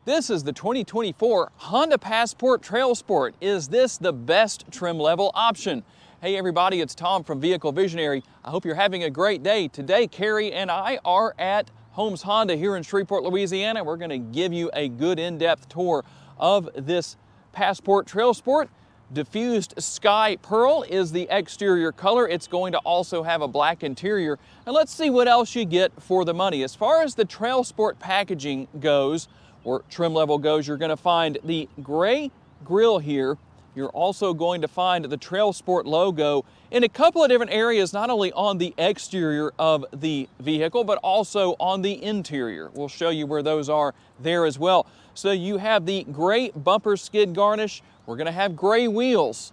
This is the 2024 Honda Passport TrailSport. Is this the best trim level option? Hey everybody, it's Tom from Vehicle Visionary. I hope you're having a great day. Today, Carrie and I are at Holmes Honda here in Shreveport, Louisiana. We're going to give you a good in-depth tour of this Passport TrailSport. Diffused Sky Pearl is the exterior color. It's going to also have a black interior. And let's see what else you get for the money. As far as the TrailSport packaging goes, or trim level goes, you're going to find the gray grille here. You're also going to find the TrailSport logo in a couple of different areas, not only on the exterior of the vehicle, but also on the interior. We'll show you where those are there as well. So you have the gray bumper skid garnish. We're going to have gray wheels.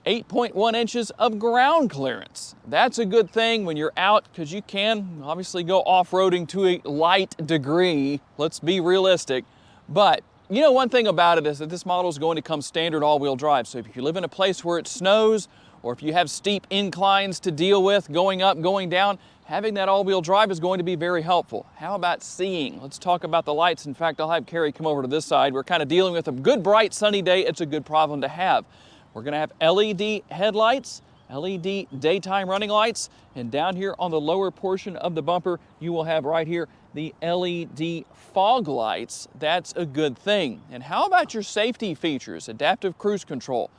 8.1 inches of ground clearance. That's a good thing when you're out, because you can obviously go off-roading to a light degree. Let's be realistic. But you know, one thing about it is that this model is going to come standard all-wheel drive. So if you live in a place where it snows, or if you have steep inclines to deal with, going up, going down, having that all-wheel drive is going to be very helpful. How about seeing? Let's talk about the lights. In fact, I'll have Carrie come over to this side. We're kind of dealing with a good, bright, sunny day. It's a good problem to have. We're going to have LED headlights, LED daytime running lights, and down here on the lower portion of the bumper, you will have right here the LED fog lights. That's a good thing. And how about your safety features? Adaptive cruise control,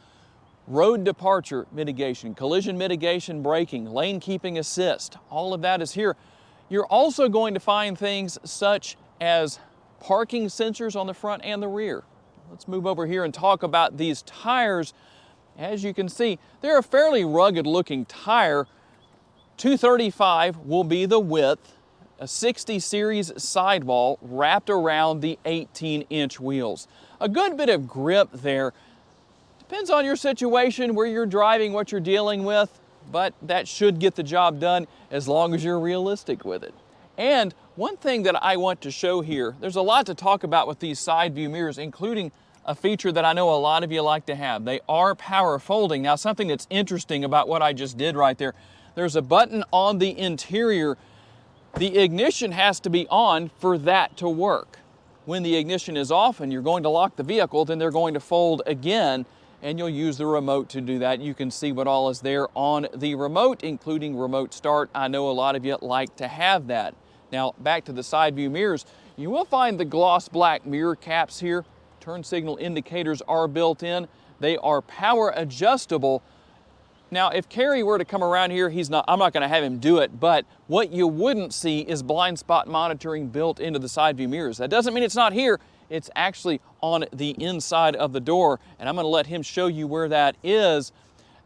road departure mitigation, collision mitigation braking, lane keeping assist. All of that is here. You're also going to find things such as parking sensors on the front and the rear. Let's move over here and talk about these tires. As you can see, they're a fairly rugged looking tire. 235 will be the width, a 60 series sidewall wrapped around the 18-inch wheels. A good bit of grip there. Depends on your situation, where you're driving, what you're dealing with, but that should get the job done as long as you're realistic with it. And one thing that I want to show here, there's a lot to talk about with these side view mirrors, including a feature that I know a lot of you like to have. They are power folding. Now, something that's interesting about what I just did right there, there's a button on the interior. The ignition has to be on for that to work. When the ignition is off and you're going to lock the vehicle, then they're going to fold again, and you'll use the remote to do that. You can see what all is there on the remote, including remote start. I know a lot of you like to have that. Now, back to the side view mirrors. You will find the gloss black mirror caps here. Turn signal indicators are built in. They are power adjustable. Now, if Carrie were to come around here, I'm not going to have him do it, but what you wouldn't see is blind spot monitoring built into the side view mirrors. That doesn't mean it's not here. It's actually on the inside of the door, and I'm going to let him show you where that is.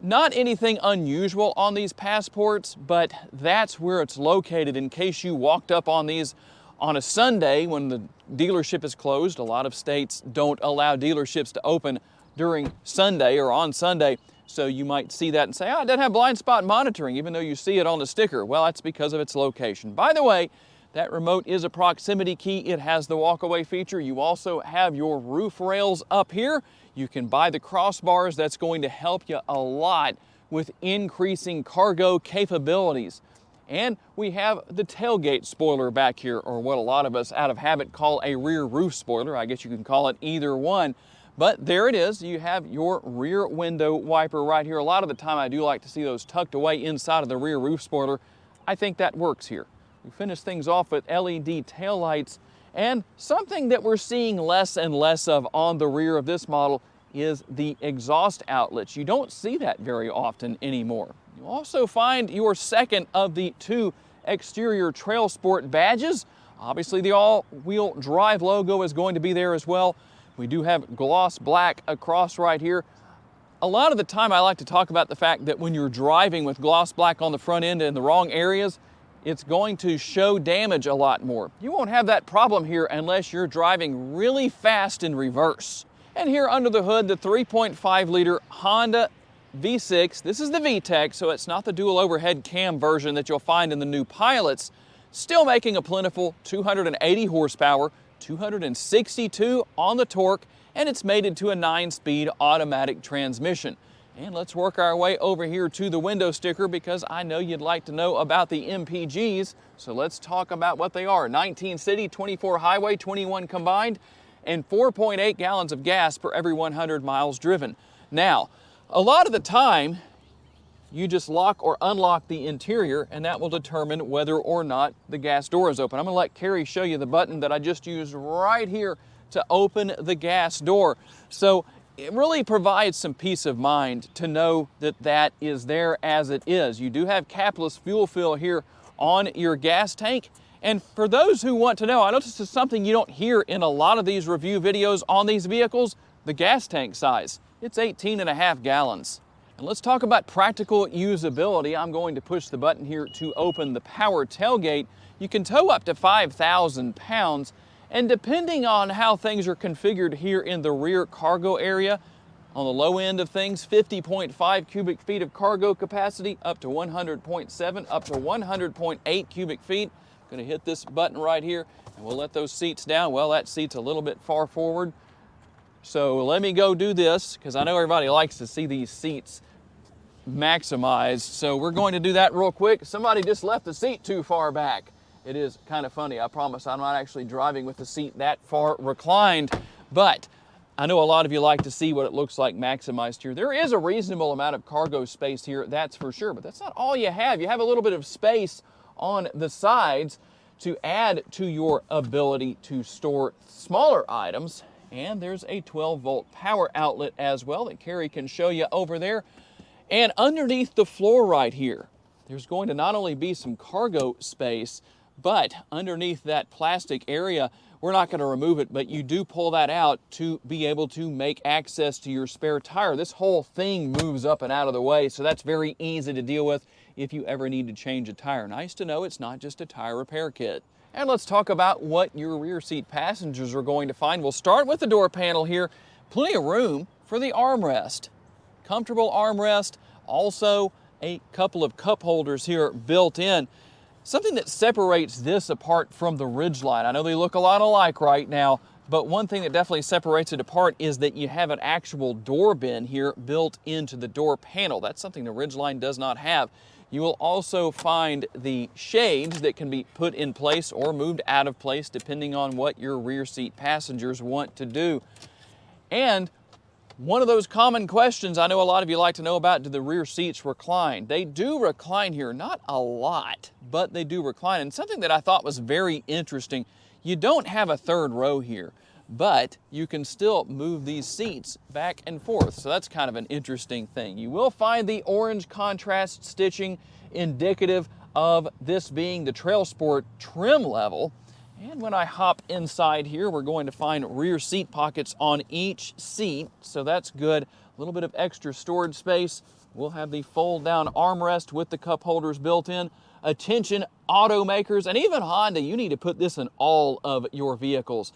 Not anything unusual on these Passports, but that's where it's located in case you walked up on these on a Sunday when the dealership is closed. A lot of states don't allow dealerships to open during Sunday or on Sunday. So you might see that and say, oh, it doesn't have blind spot monitoring, even though you see it on the sticker. Well, that's because of its location. By the way, that remote is a proximity key. It has the walk-away feature. You also have your roof rails up here. You can buy the crossbars. That's going to help you a lot with increasing cargo capabilities. And we have the tailgate spoiler back here, or what a lot of us out of habit call a rear roof spoiler. I guess you can call it either one. But there it is. You have your rear window wiper right here. A lot of the time I do like to see those tucked away inside of the rear roof spoiler. I think that works here. We finish things off with LED taillights, and something that we're seeing less and less of on the rear of this model is the exhaust outlets. You don't see that very often anymore. You also find your second of the two exterior TrailSport badges. Obviously, the all-wheel drive logo is going to be there as well. We do have gloss black across right here. A lot of the time I like to talk about the fact that when you're driving with gloss black on the front end in the wrong areas, it's going to show damage a lot more. You won't have that problem here unless you're driving really fast in reverse. And here under the hood, the 3.5 liter Honda V6. This is the VTEC, so it's not the dual overhead cam version that you'll find in the new Pilots. Still making a plentiful 280 horsepower, 262 on the torque, and it's mated to a 9-speed automatic transmission. And let's work our way over here to the window sticker because I know you'd like to know about the MPGs. So let's talk about what they are. 19 city, 24 highway, 21 combined, and 4.8 gallons of gas per every 100 miles driven. Now, a lot of the time, you just lock or unlock the interior and that will determine whether or not the gas door is open. I'm gonna let Carrie show you the button that I just used right here to open the gas door. So it really provides some peace of mind to know that that is there as it is. You do have capless fuel fill here on your gas tank. And for those who want to know, I know this is something you don't hear in a lot of these review videos on these vehicles, the gas tank size. It's 18.5 gallons. And let's talk about practical usability. I'm going to push the button here to open the power tailgate. You can tow up to 5,000 pounds. And depending on how things are configured here in the rear cargo area, on the low end of things, 50.5 cubic feet of cargo capacity, up to 100.7, up to 100.8 cubic feet. I'm gonna hit this button right here and we'll let those seats down. Well, that seat's a little bit far forward. So let me go do this because I know everybody likes to see these seats maximized. So we're going to do that real quick. Somebody just left the seat too far back. It is kind of funny. I promise I'm not actually driving with the seat that far reclined, but I know a lot of you like to see what it looks like maximized here. There is a reasonable amount of cargo space here, that's for sure, but that's not all you have. You have a little bit of space on the sides to add to your ability to store smaller items. And there's a 12-volt power outlet as well that Carrie can show you over there. And underneath the floor right here, there's going to not only be some cargo space, but underneath that plastic area, we're not going to remove it, but you do pull that out to be able to make access to your spare tire. This whole thing moves up and out of the way, so that's very easy to deal with if you ever need to change a tire. Nice to know it's not just a tire repair kit. And let's talk about what your rear seat passengers are going to find. We'll start with the door panel here. Plenty of room for the armrest. Comfortable armrest, also a couple of cup holders here built in. Something that separates this apart from the Ridgeline. I know they look a lot alike right now, but one thing that definitely separates it apart is that you have an actual door bin here built into the door panel. That's something the Ridgeline does not have. You will also find the shades that can be put in place or moved out of place depending on what your rear seat passengers want to do. And one of those common questions I know a lot of you like to know about, do the rear seats recline? They do recline here, not a lot, but they do recline. And something that I thought was very interesting, you don't have a third row here, but you can still move these seats back and forth. So that's kind of an interesting thing. You will find the orange contrast stitching indicative of this being the TrailSport trim level. And when I hop inside here, we're going to find rear seat pockets on each seat, so that's good. A little bit of extra storage space. We'll have the fold-down armrest with the cup holders built in. Attention automakers, and even Honda, you need to put this in all of your vehicles.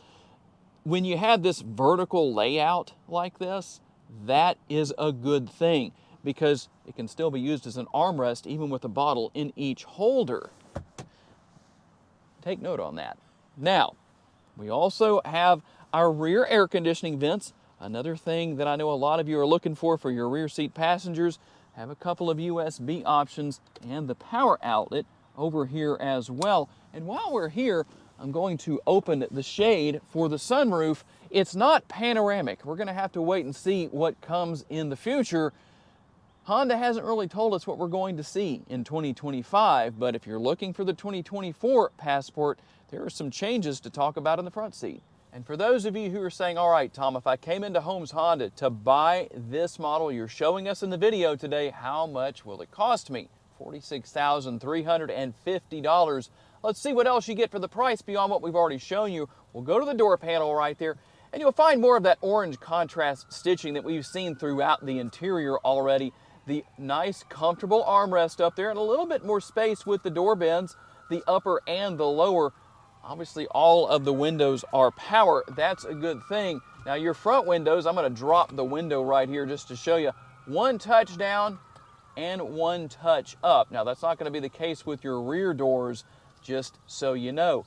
When you have this vertical layout like this, that is a good thing because it can still be used as an armrest even with a bottle in each holder. Take note on that. Now, we also have our rear air conditioning vents. Another thing that I know a lot of you are looking for your rear seat passengers. Have a couple of USB options and the power outlet over here as well. And while we're here, I'm going to open the shade for the sunroof. It's not panoramic. We're going to have to wait and see what comes in the future. Honda hasn't really told us what we're going to see in 2025, but if you're looking for the 2024 Passport, there are some changes to talk about in the front seat. And for those of you who are saying, all right, Tom, if I came into Holmes Honda to buy this model you're showing us in the video today, how much will it cost me? $46,350. Let's see what else you get for the price beyond what we've already shown you. We'll go to the door panel right there, and you'll find more of that orange contrast stitching that we've seen throughout the interior already. The nice, comfortable armrest up there, and a little bit more space with the door bins, the upper and the lower. Obviously, all of the windows are power. That's a good thing. Now, your front windows, I'm going to drop the window right here just to show you. One touch down and one touch up. Now, that's not going to be the case with your rear doors, just so you know.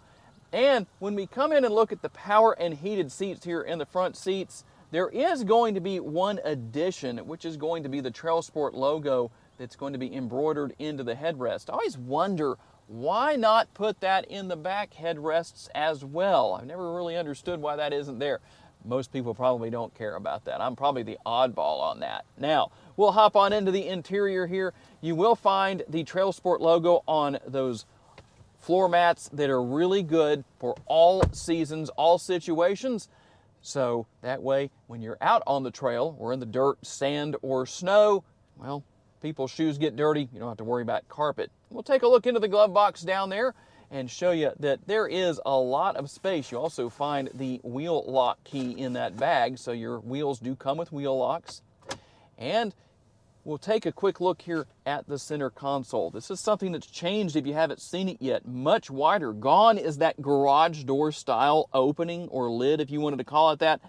And when we come in and look at the power and heated seats here in the front seats, There is going to be one addition, which is going to be the TrailSport logo that's going to be embroidered into the headrest. I always wonder, why not put that in the back headrests as well? I've never really understood why that isn't there. Most people probably don't care about that. I'm probably the oddball on that. Now, we'll hop on into the interior here. You will find the TrailSport logo on those floor mats that are really good for all seasons, all situations. So that way, when you're out on the trail or in the dirt, sand, or snow, well, people's shoes get dirty. You don't have to worry about carpet. We'll take a look into the glove box down there and show you that there is a lot of space. You also find the wheel lock key in that bag, so your wheels do come with wheel locks. And we'll take a quick look here at the center console. This is something that's changed if you haven't seen it yet. Much wider. Gone is that garage door style opening or lid, if you wanted to call it that.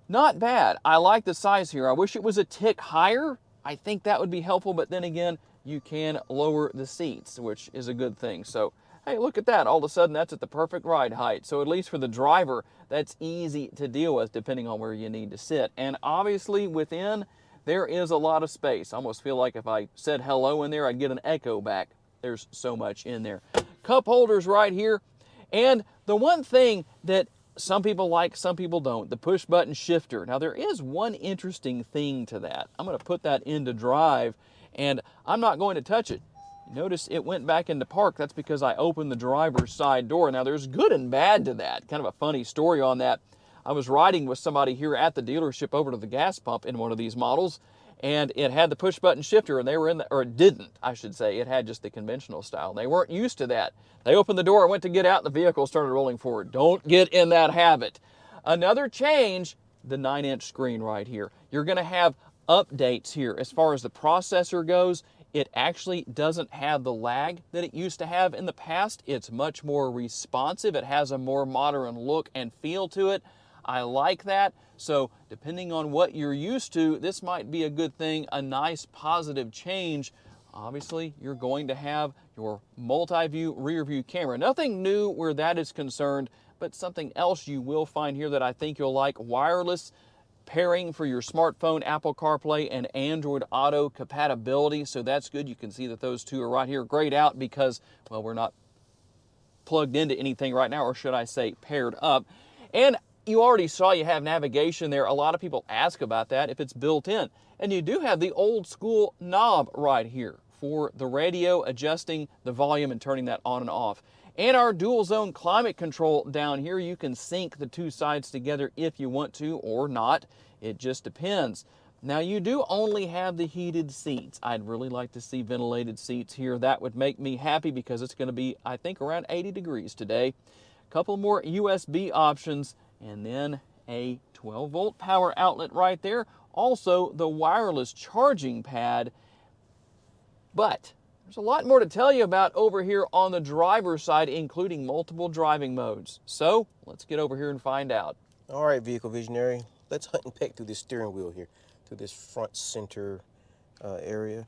Not bad. I like the size here. I wish it was a tick higher. I think that would be helpful, but then again, you can lower the seats, which is a good thing. So, hey, look at that. All of a sudden, that's at the perfect ride height. So at least for the driver, that's easy to deal with depending on where you need to sit. And obviously within, there is a lot of space. I almost feel like if I said hello in there, I'd get an echo back. There's so much in there. Cup holders right here. And the one thing that some people like, some people don't, the push button shifter. Now there is one interesting thing to that. I'm going to put that into drive and I'm not going to touch it. Notice it went back into park. That's because I opened the driver's side door. Now there's good and bad to that. Kind of a funny story on that. I was riding with somebody here at the dealership over to the gas pump in one of these models, and it had the push button shifter, and they were in the, or it didn't, I should say. It had just the conventional style. They weren't used to that. They opened the door, went to get out, and the vehicle started rolling forward. Don't get in that habit. Another change, the 9-inch screen right here. You're going to have updates here. As far as the processor goes, it actually doesn't have the lag that it used to have in the past. It's much more responsive. It has a more modern look and feel to it. I like that. So depending on what you're used to, this might be a good thing, a nice positive change. Obviously, you're going to have your multi-view rear view camera. Nothing new where that is concerned, but something else you will find here that I think you'll like: wireless pairing for your smartphone, Apple CarPlay, and Android Auto compatibility. So that's good. You can see that those two are right here, grayed out because, well, we're not plugged into anything right now, or should I say paired up. And you already saw you have navigation there. A lot of people ask about that, if it's built in. And you do have the old school knob right here for the radio, adjusting the volume and turning that on and off. And our dual zone climate control down here. You can sync the two sides together if you want to or not. It just depends. Now you do only have the heated seats. I'd really like to see ventilated seats here. That would make me happy because it's going to be, I think, around 80 degrees today. A couple more USB options and then a 12-volt power outlet right there. Also the wireless charging pad. But there's a lot more to tell you about over here on the driver's side, including multiple driving modes. So let's get over here and find out. All right, Vehicle Visionary, let's hunt and peck through this steering wheel here, through this front center area.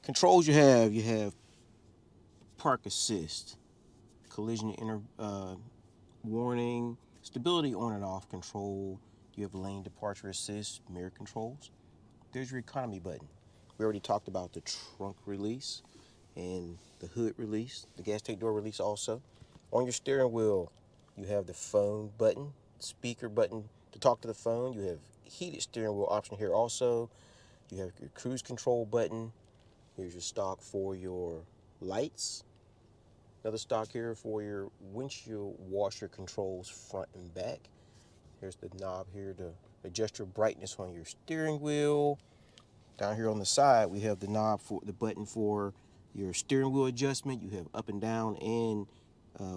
Controls you have park assist, collision warning, stability on and off control. You have lane departure assist, mirror controls. There's your economy button. We already talked about the trunk release and the hood release, the gas tank door release also. On your steering wheel, you have the phone button, speaker button to talk to the phone. You have heated steering wheel option here also. You have your cruise control button. Here's your stock for your lights. Another stock here for your windshield washer controls front and back. Here's the knob here to adjust your brightness on your steering wheel. Down here on the side, we have the knob for the button for your steering wheel adjustment. You have up and down and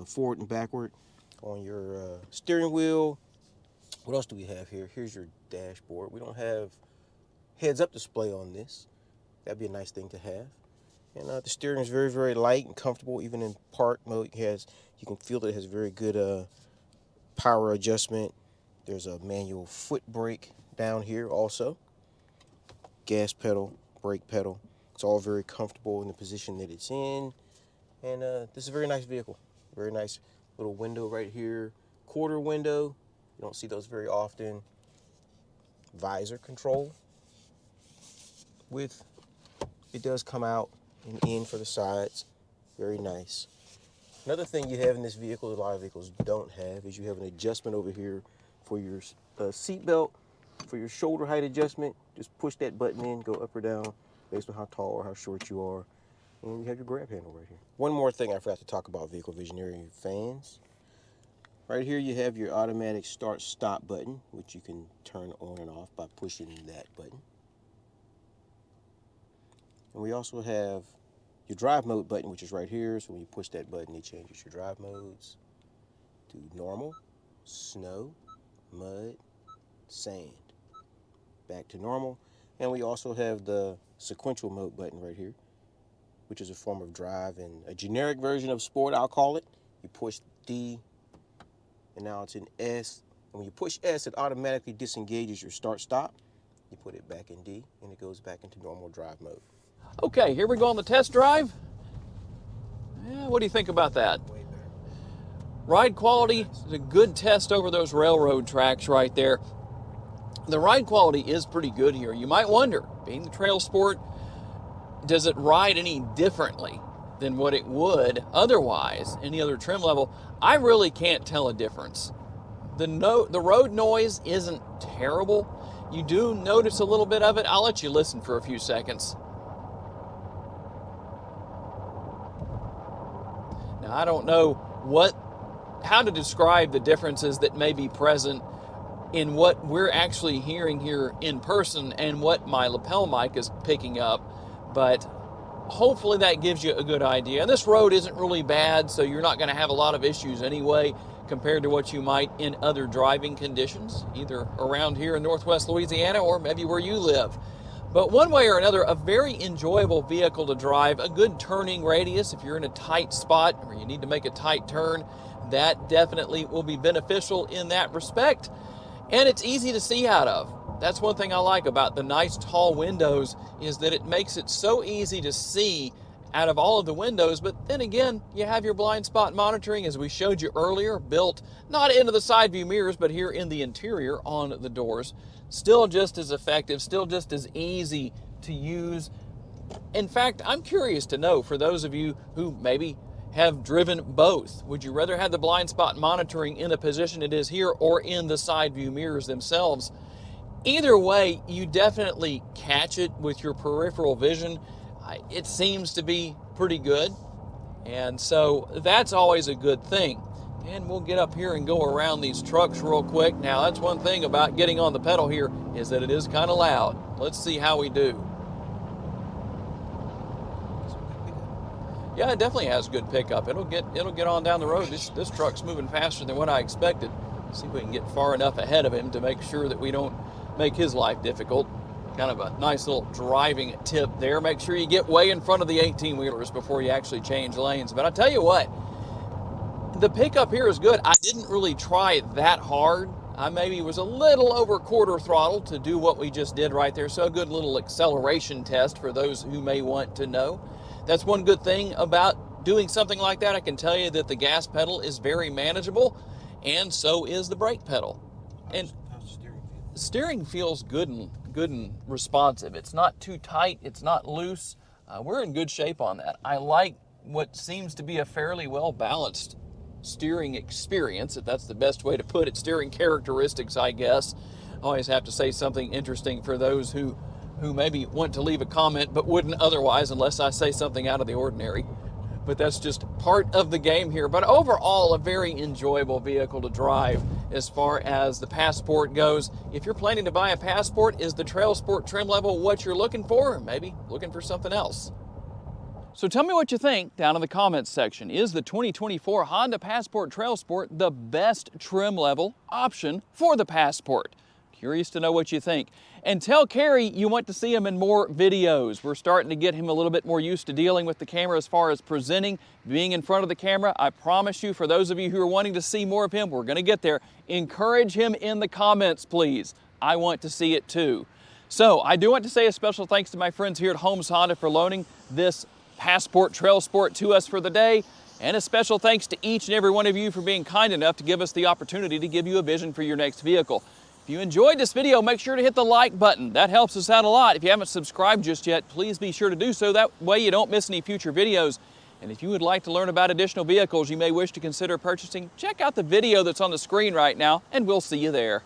forward and backward on your steering wheel. What else do we have here? Here's your dashboard. We don't have heads-up display on this. That'd be a nice thing to have. And the steering is very, very light and comfortable, even in park mode. You can feel that it has very good power adjustment. There's a manual foot brake down here also. Gas pedal, brake pedal. It's all very comfortable in the position that it's in. And this is a very nice vehicle. Very nice little window right here. Quarter window. You don't see those very often. visor control with, it does come out and in for the sides. Very nice. Another thing you have in this vehicle, a lot of vehicles don't have, is you have an adjustment over here for your seat belt, for your shoulder height adjustment. Just push that button in, go up or down based on how tall or how short you are. And you have your grab handle right here. One more thing I forgot to talk about Vehicle Visionary fans. Right here you have your automatic start-stop button, which you can turn on and off by pushing that button. And we also have your drive mode button, which is right here. So when you push that button, it changes your drive modes to normal, snow, mud, sand. Back to normal. And we also have the sequential mode button right here, which is a form of drive and a generic version of sport, I'll call it. You push D, and now it's in S. And when you push S, it automatically disengages your start-stop. You put it back in D, and it goes back into normal drive mode. Okay, here we go on the test drive. Yeah, what do you think about that? Way better. Ride quality is a good test over those railroad tracks right there. The ride quality is pretty good here. You might wonder, being the TrailSport, does it ride any differently than what it would otherwise, any other trim level? I really can't tell a difference. The road noise isn't terrible. You do notice a little bit of it. I'll let you listen for a few seconds. Now, I don't know how to describe the differences that may be present in what we're actually hearing here in person and what my lapel mic is picking up, but hopefully that gives you a good idea. And this road isn't really bad, so you're not going to have a lot of issues anyway compared to what you might in other driving conditions, either around here in Northwest Louisiana or maybe where you live. But one way or another, a very enjoyable vehicle to drive, a good turning radius. If you're in a tight spot or you need to make a tight turn, that definitely will be beneficial in that respect. And it's easy to see out of. That's one thing I like about the nice tall windows, is that it makes it so easy to see out of all of the windows. But then again, you have your blind spot monitoring, as we showed you earlier, built not into the side view mirrors, but here in the interior on the doors. Still just as effective, still just as easy to use. In fact, I'm curious to know, for those of you who maybe have driven both, would you rather have the blind spot monitoring in the position it is here or in the side view mirrors themselves? Either way, you definitely catch it with your peripheral vision. It seems to be pretty good, and so that's always a good thing. And we'll get up here and go around these trucks real quick. Now, that's one thing about getting on the pedal here, is that it is kind of loud. Let's see how we do. Yeah, it definitely has good pickup. It'll get on down the road. This truck's moving faster than what I expected. See if we can get far enough ahead of him to make sure that we don't make his life difficult. Kind of a nice little driving tip there. Make sure you get way in front of the 18-wheelers before you actually change lanes. But I'll tell you what, the pickup here is good. I didn't really try it that hard. I maybe was a little over quarter throttle to do what we just did right there. So a good little acceleration test for those who may want to know. That's one good thing about doing something like that. I can tell you that the gas pedal is very manageable, and so is the brake pedal. And steering feels good and responsive. It's not too tight. It's not loose. We're in good shape on that. I like what seems to be a fairly well balanced steering experience, if that's the best way to put it. Steering characteristics, I guess. Always have to say something interesting for those who maybe want to leave a comment but wouldn't otherwise unless I say something out of the ordinary. But that's just part of the game here. But overall, a very enjoyable vehicle to drive as far as the Passport goes. If you're planning to buy a Passport, is the TrailSport trim level what you're looking for? Or maybe looking for something else? So tell me what you think down in the comments section. Is the 2024 Honda Passport TrailSport the best trim level option for the Passport? Curious to know what you think. And tell Kerry you want to see him in more videos. We're starting to get him a little bit more used to dealing with the camera as far as presenting, being in front of the camera. I promise you, for those of you who are wanting to see more of him, we're going to get there. Encourage him in the comments, please. I want to see it too. So I do want to say a special thanks to my friends here at Holmes Honda for loaning this Passport TrailSport to us for the day. And a special thanks to each and every one of you for being kind enough to give us the opportunity to give you a vision for your next vehicle. If you enjoyed this video, make sure to hit the like button. That helps us out a lot. If you haven't subscribed just yet, please be sure to do so. That way you don't miss any future videos. And if you would like to learn about additional vehicles you may wish to consider purchasing, check out the video that's on the screen right now, and we'll see you there.